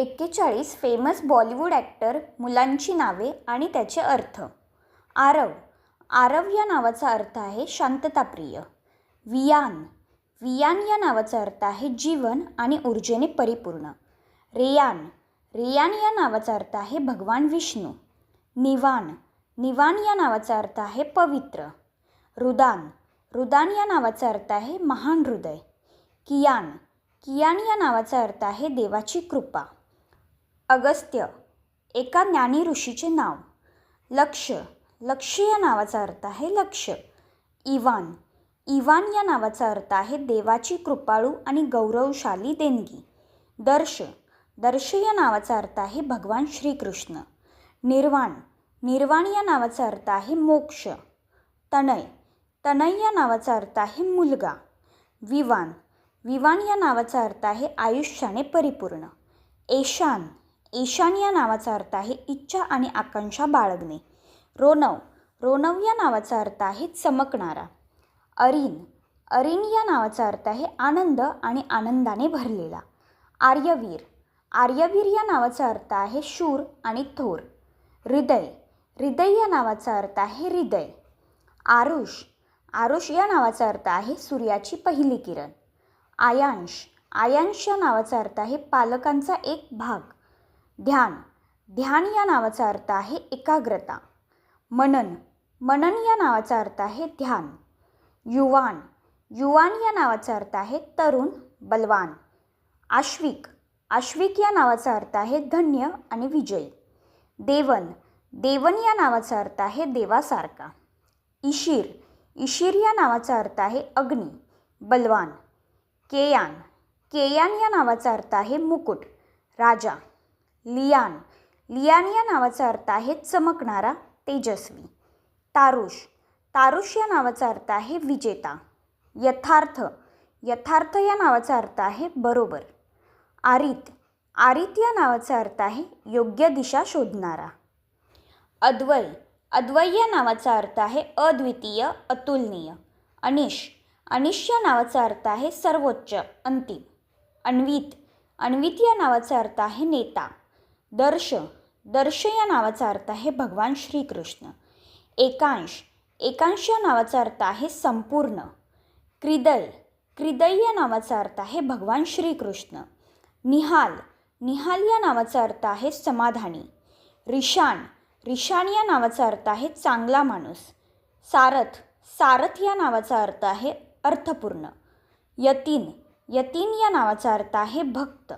41 famous Bollywood actor मुलांची नावे आणि त्याचे अर्थ. आरव. आरव या नावाचा अर्थ आहे शांतताप्रिय. वियान. वियान या नावाचा अर्थ आहे जीवन आणि ऊर्जेने परिपूर्ण. रेयान. रेयान या नावाचा अर्थ आहे भगवान विष्णू. निवान. निवान या नावाचा अर्थ आहे पवित्र. रुदान. रुदान या नावाचा अर्थ आहे महान हृदय. कियान. कियान या नावाचा अर्थ आहे देवाची कृपा. अगस्त्य. एका ज्ञानी ऋषीचे नाव. लक्ष. लक्ष या नावाचा अर्थ आहे लक्ष. इवान. इवान या नावाचा अर्थ आहे देवाची कृपाळू आणि गौरवशाली देणगी. दर्श. दर्श या नावाचा अर्थ आहे भगवान श्रीकृष्ण. निर्वाण. निर्वाण या नावाचा अर्थ आहे मोक्ष. तनय. तनय या नावाचा अर्थ आहे मुलगा. विवान. विवान या नावाचा अर्थ आहे आयुष्याने परिपूर्ण. ईशान. ईशान या नावाचा अर्थ आहे इच्छा आणि आकांक्षा बाळगणे. रोनव. रोनव या नावाचा अर्थ आहे चमकणारा. अरिन. अरिन या नावाचा अर्थ आहे आनंद आणि आनंदाने भरलेला. आर्यवीर. आर्यवीर या नावाचा अर्थ आहे शूर आणि थोर. हृदय. हृदय या नावाचा अर्थ आहे हृदय. आरुष. आरुष या नावाचा अर्थ आहे सूर्याची पहिली किरण. आयांश. आयांश या नावाचा अर्थ आहे पालकांचा एक भाग. ध्यान. ध्यान या नावाचा अर्थ आहे एकाग्रता. मनन. मनन या नावाचा अर्थ आहे ध्यान. युवान. युवान या नावाचा अर्थ आहे तरुण बलवान. आश्विक. आश्विक या नावाचा अर्थ आहे धन्य आणि विजयी. देवन. देवन या नावाचा अर्थ आहे देवासारखा. ईशीर. ईशीर या नावाचा अर्थ आहे अग्नी बलवान. केयान. केयान या नावाचा अर्थ आहे मुकुट राजा. लियान. लियान या नावाचा अर्थ आहे चमकणारा तेजस्वी. तारुष. तारुष या नावाचा अर्थ आहे विजेता. यथार्थ. यथार्थ या नावाचा अर्थ आहे बरोबर. आरित. आरित या नावाचा अर्थ आहे योग्य दिशा शोधणारा. अद्वय. अद्वय या नावाचा अर्थ आहे अद्वितीय अतुलनीय. अनिश. अनिश या नावाचा अर्थ आहे सर्वोच्च अंतिम. अन्वित. अन्वित या नावाचा अर्थ आहे नेता. दर्श. दर्श या नावाचा अर्थ आहे भगवान श्रीकृष्ण. एकांश. एकांश या नावाचा अर्थ आहे संपूर्ण. क्रिदय. क्रिदय या नावाचा अर्थ आहे भगवान श्रीकृष्ण. निहाल. निहाल या नावाचा अर्थ आहे समाधानी. रिशान. रिशान या नावाचा अर्थ आहे चांगला माणूस. सारथ. सारथ या नावाचा अर्थ आहे अर्थपूर्ण. यतीन. यतीन या नावाचा अर्थ आहे भक्त.